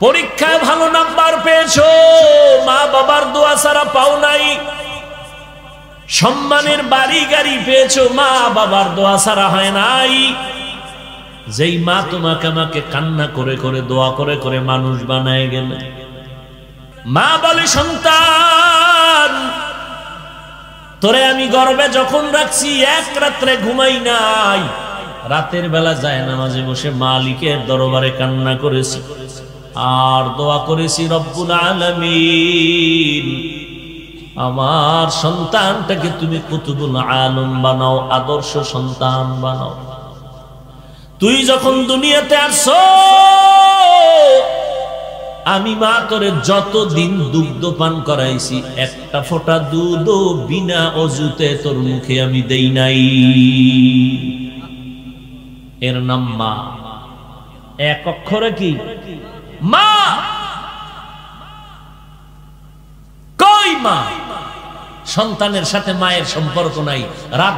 পরীক্ষায় ভালো নাম্বার পেয়েছো, মা বাবার দোয়া ছাড়া পাও নাই। সম্মানের বাড়ি গাড়ি পেয়েছো, মা বাবার দোয়া ছাড়া হয় নাই। যেই মা তোমাকে আমাকে কান্না করে করে দোয়া করে করে মানুষ বানায় গেল, মা বলে সন্তান তোরে আমি গর্বে যখন রাখছি এক রাত্রে ঘুমাই নাই, রাতের বেলা যায় নামাজে বসে মালিকের দরবারে কান্না করেছি আর দোয়া করেছি, রব্বুল আলামিন আমার সন্তানটাকে তুমি কুতুবুল আলম বানাও, আদর্শ সন্তান বানাও। তুই যখন দুনিয়াতে আসছো আমি মা তোরে যতদিন দুগ্ধ পান করাইছি একটা ফোঁটা দুধও বিনা অজুতে তোর মুখে আমি দেই নাই। এর নাম মা। এক অক্ষরে কি মা? কই মা? সন্তানের সাথে মায়ের সম্পর্ক নাই। রাত